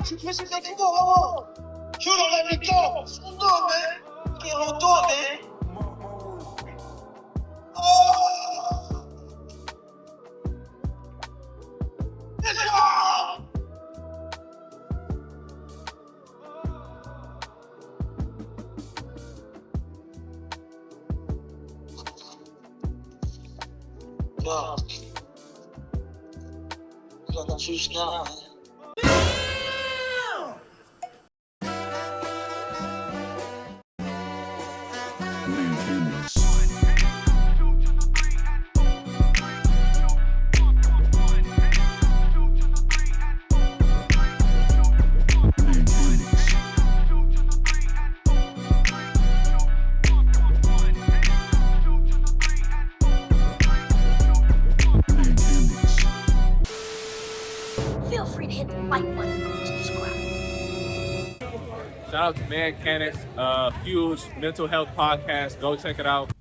Tu fais cette accident avant. Tu l'as la mi-temps. Son dos, mais. Qui retourne, mais. Oh! C'est ça! Wow. Gonna choose now. Feel free to hit the like button and subscribe. Shout out to Man Mechanics, huge mental health podcast. Go check it out.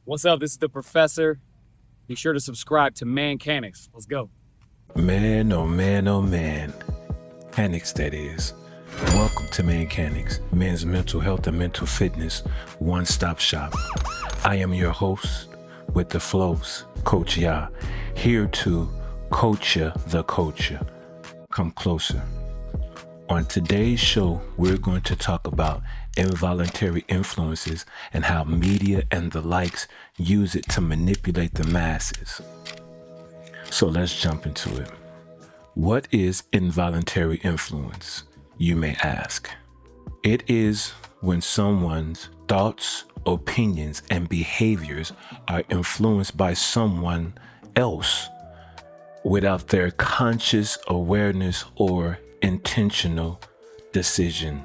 What's up? This is the Professor. Be sure to subscribe to Man Mechanics. Let's go. Man, oh man, oh man. Mechanics, that is. Welcome to Man Mechanics, men's mental health and mental fitness one-stop shop. I am your host with the flows, Coach Ya, here to coach ya the culture. Come closer. On today's show, we're going to talk about involuntary influences and how media and the likes use it to manipulate the masses. So let's jump into it. What is involuntary influence, you may ask? It is when someone's thoughts, opinions, and behaviors are influenced by someone else without their conscious awareness or intentional decision.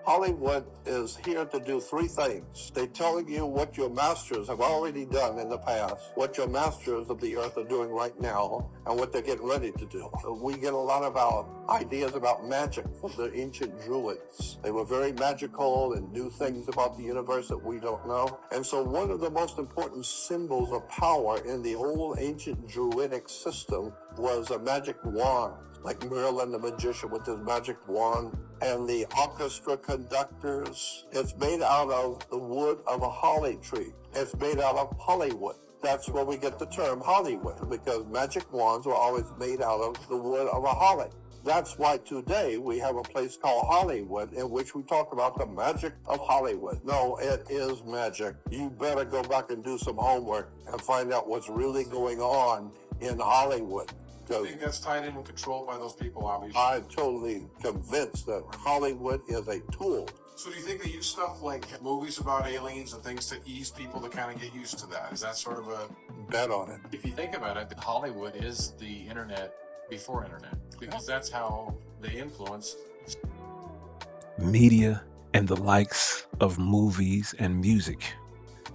Hollywood is here to do three things. They're telling you what your masters have already done in the past, what your masters of the earth are doing right now, and what they're getting ready to do. We get a lot of our ideas about magic from the ancient Druids. They were very magical and knew things about the universe that we don't know. And so one of the most important symbols of power in the old ancient Druidic system was a magic wand, like Merlin the magician with his magic wand, and the orchestra conductors. It's made out of the wood of a holly tree. It's made out of Hollywood. That's where we get the term Hollywood, because magic wands were always made out of the wood of a holly. That's why today we have a place called Hollywood in which we talk about the magic of Hollywood. No, it is magic. You better go back and do some homework and find out what's really going on in Hollywood. I think that's tied in and controlled by those people, obviously. I'm totally convinced that Hollywood is a tool. So do you think they use stuff like movies about aliens and things to ease people to kind of get used to that? Is that sort of a Bet on it. If you think about it, Hollywood is the internet before internet, because that's how they influence. Media and the likes of movies and music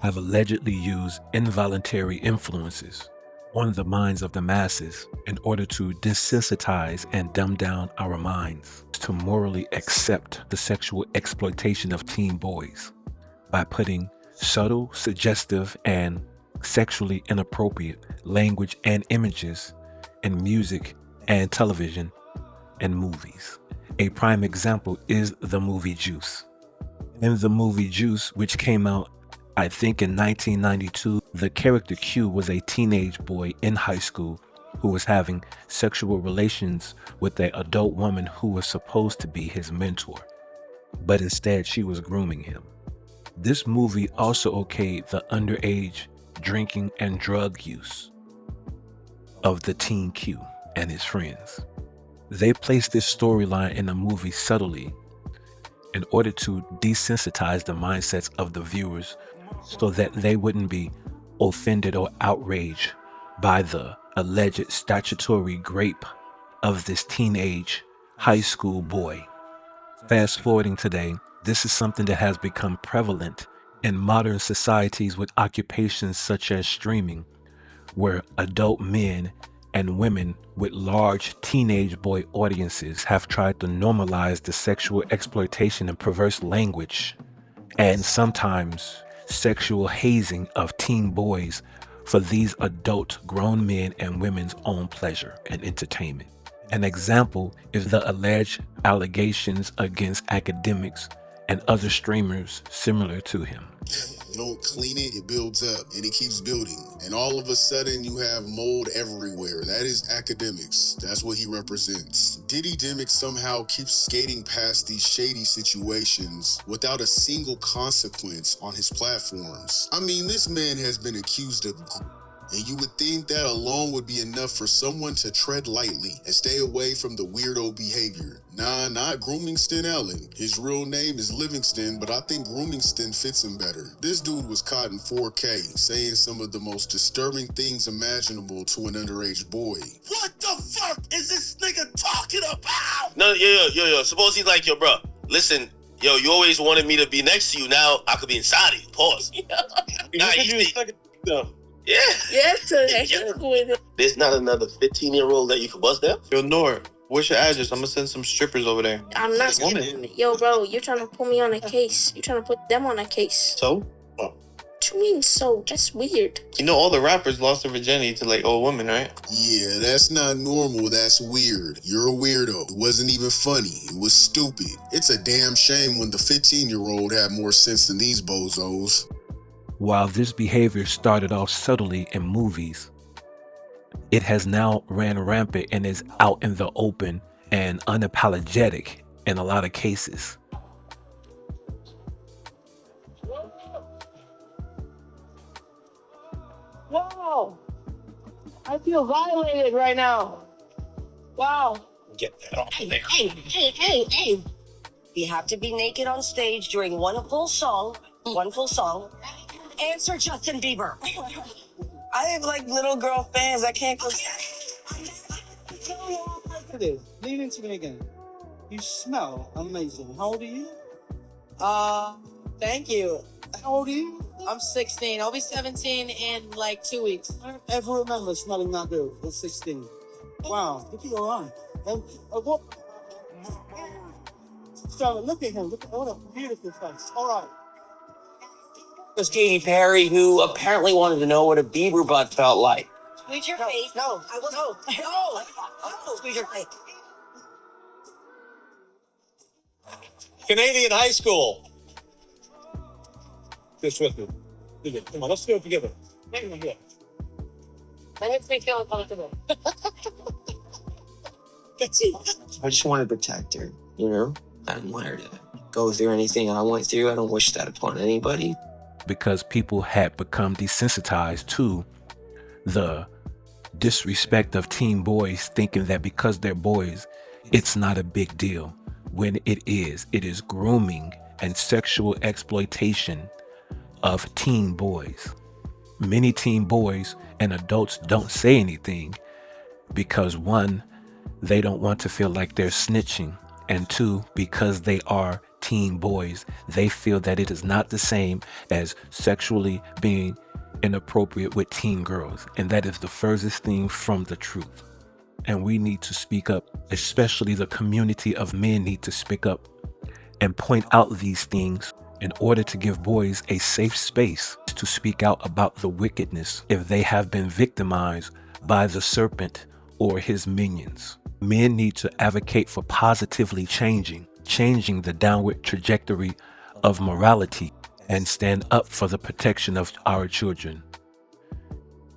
have allegedly used involuntary influences on the minds of the masses in order to desensitize and dumb down our minds to morally accept the sexual exploitation of teen boys by putting subtle, suggestive, and sexually inappropriate language and images in music and television and movies. A prime example is the movie Juice. In the movie Juice, which came out I think in 1992, the character Q was a teenage boy in high school who was having sexual relations with an adult woman who was supposed to be his mentor, but instead she was grooming him. This movie also okayed the underage drinking and drug use of the teen Q and his friends. They placed this storyline in the movie subtly in order to desensitize the mindsets of the viewers so that they wouldn't be offended or outraged by the alleged statutory rape of this teenage high school boy. Fast forwarding today, this is something that has become prevalent in modern societies with occupations such as streaming, where adult men and women with large teenage boy audiences have tried to normalize the sexual exploitation and perverse language, and sometimes sexual hazing of teen boys for these adult grown men and women's own pleasure and entertainment. An example is the alleged allegations against academics and other streamers similar to him. You don't clean it, it builds up and it keeps building. And all of a sudden you have mold everywhere. That is academics. That's what he represents. Diddy Dimick somehow keeps skating past these shady situations without a single consequence on his platforms. I mean, this man has been accused of, and you would think that alone would be enough for someone to tread lightly and stay away from the weirdo behavior. Nah, not Groomingston Allen. His real name is Livingston, but I think Groomingston fits him better. This dude was caught in 4K, saying some of the most disturbing things imaginable to an underage boy. What the fuck is this nigga talking about? No, yo. Suppose he's like, yo, bro, listen, yo, you always wanted me to be next to you. Now I could be inside of you. Pause. Yeah. There's not another 15-year-old that you could bust down? Yo, Nor, what's your address? I'm gonna send some strippers over there. I'm not. Yo, bro, you're trying to put me on a case. You're trying to put them on a case. So? What you mean, so? That's weird. You know all the rappers lost their virginity to like old women, right? Yeah, that's not normal. That's weird. You're a weirdo. It wasn't even funny. It was stupid. It's a damn shame when the 15-year-old had more sense than these bozos. While this behavior started off subtly in movies, it has now ran rampant and is out in the open and unapologetic in a lot of cases. Wow, I feel violated right now. Wow. Get that off of there. Hey. You have to be naked on stage during one full song. Answer Justin Bieber. I have like little girl fans. I can't go. It is. Lean into me again. You smell amazing. How old are you? Thank you. How old are you? I'm 16. I'll be 17 in like 2 weeks. I don't ever remember smelling that good at 16. Wow, look at your eye. And what? So look at him. Look at what a beautiful face. All right. It was Katy Perry who apparently wanted to know what a Bieber butt felt like. Squeeze your face. No. Squeeze your face. Canadian high school. This with me. Come on, let's do it together. That makes me feel uncomfortable. That's it. I just want to protect her, you know? I didn't want her to go through anything I went through. I don't wish that upon anybody. Because people had become desensitized to the disrespect of teen boys, thinking that because they're boys, it's not a big deal. When it is grooming and sexual exploitation of teen boys. Many teen boys and adults don't say anything because one, they don't want to feel like they're snitching, and two, because they are teen boys, they feel that it is not the same as sexually being inappropriate with teen girls, and that is the furthest thing from the truth. And we need to speak up, especially the community of men need to speak up and point out these things in order to give boys a safe space to speak out about the wickedness if they have been victimized by the serpent or his minions. Men need to advocate for positively changing the downward trajectory of morality and stand up for the protection of our children,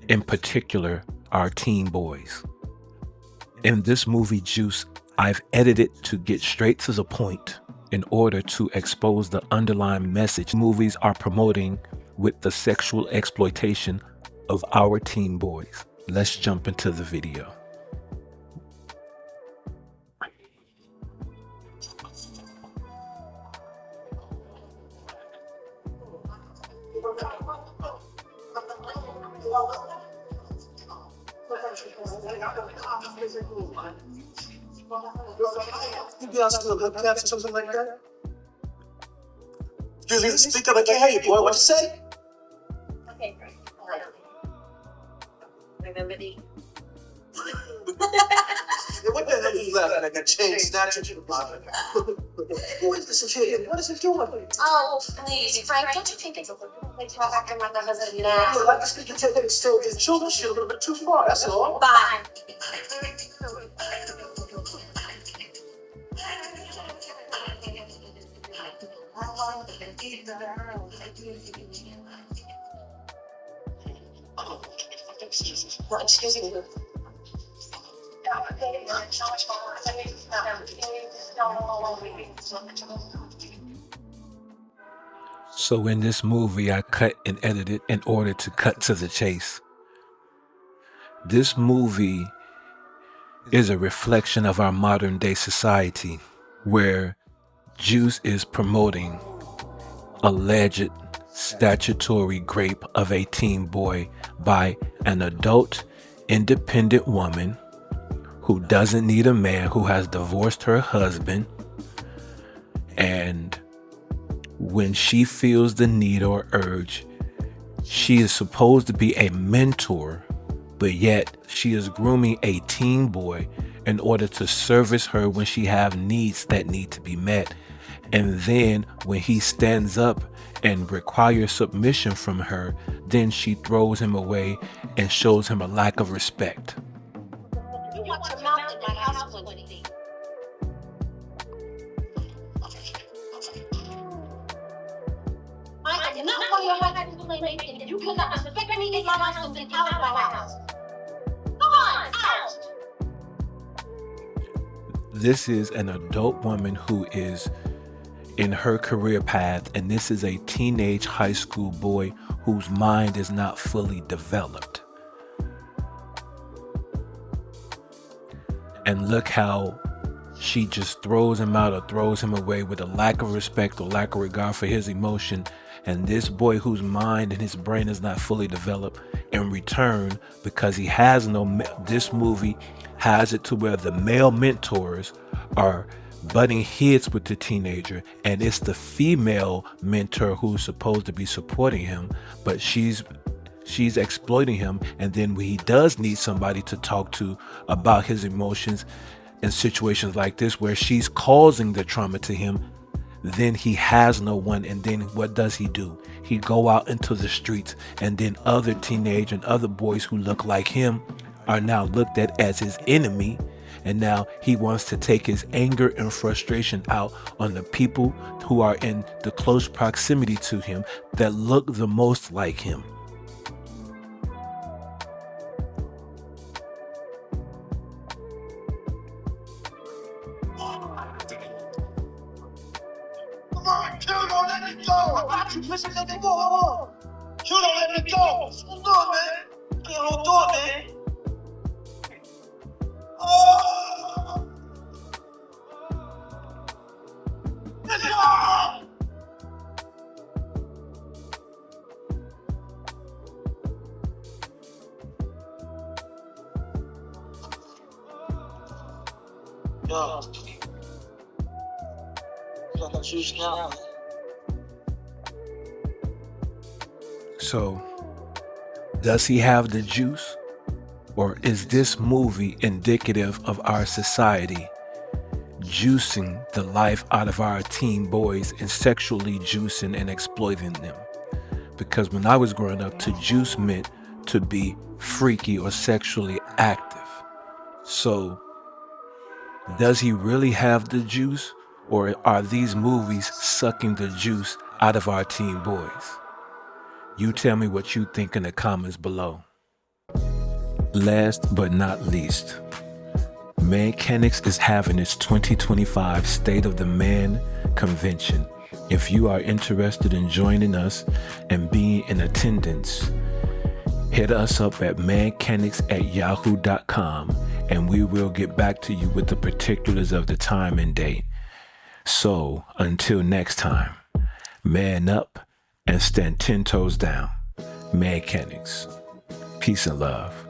in particular, our teen boys. In this movie, Juice, I've edited to get straight to the point in order to expose the underlying message movies are promoting with the sexual exploitation of our teen boys. Let's jump into the video. You be out to a good class or something like that? Excuse me, speak up, I can't hear you, boy. What'd you say? Okay, great. Remember the... What the hell you laughing at? That chain snatcher? Who is this kid? What is he doing? Oh, please, Frank, don't you think it's a little bit talk after my husband now? Look, I just think it's still his children shit a little bit too far, that's all. Bye. Excuse me. So in this movie, I cut and edited in order to cut to the chase. This movie is a reflection of our modern day society where Juice is promoting alleged statutory rape of a teen boy by an adult, independent woman who doesn't need a man, who has divorced her husband, and when she feels the need or urge, she is supposed to be a mentor, but yet she is grooming a teen boy in order to service her when she have needs that need to be met. And then when he stands up and requires submission from her, then she throws him away and shows him a lack of respect. You want your mouth in my house, buddy. I did not want your wife to play making. You cannot respect me in my house and out of my house. Come on, out! This is an adult woman who is in her career path, and this is a teenage high school boy whose mind is not fully developed. And look how she just throws him out or throws him away with a lack of respect or lack of regard for his emotion. And this boy whose mind and his brain is not fully developed, in return, because he has this movie has it to where the male mentors are butting heads with the teenager, and it's the female mentor who's supposed to be supporting him, but she's exploiting him. And then when he does need somebody to talk to about his emotions in situations like this where she's causing the trauma to him, then he has no one. And then what does he do? He go out into the streets, and then other teenage and other boys who look like him are now looked at as his enemy. And now he wants to take his anger and frustration out on the people who are in the close proximity to him that look the most like him. Come on, Q, don't let me go. I got you, pushing let me go. Q, don't let me go. Hold on, man. Can't hold on, man. Oh! Let's go! Yo. So, does he have the juice? Or is this movie indicative of our society juicing the life out of our teen boys and sexually juicing and exploiting them? Because when I was growing up, to juice meant to be freaky or sexually active. So, does he really have the juice? Or are these movies sucking the juice out of our teen boys? You tell me what you think in the comments below. Last but not least, Mechanics is having its 2025 State of the Man Convention. If you are interested in joining us and being in attendance, hit us up at mechanics@yahoo.com and we will get back to you with the particulars of the time and date. So, until next time, man up and stand 10 toes down. Mechanics. Peace and love.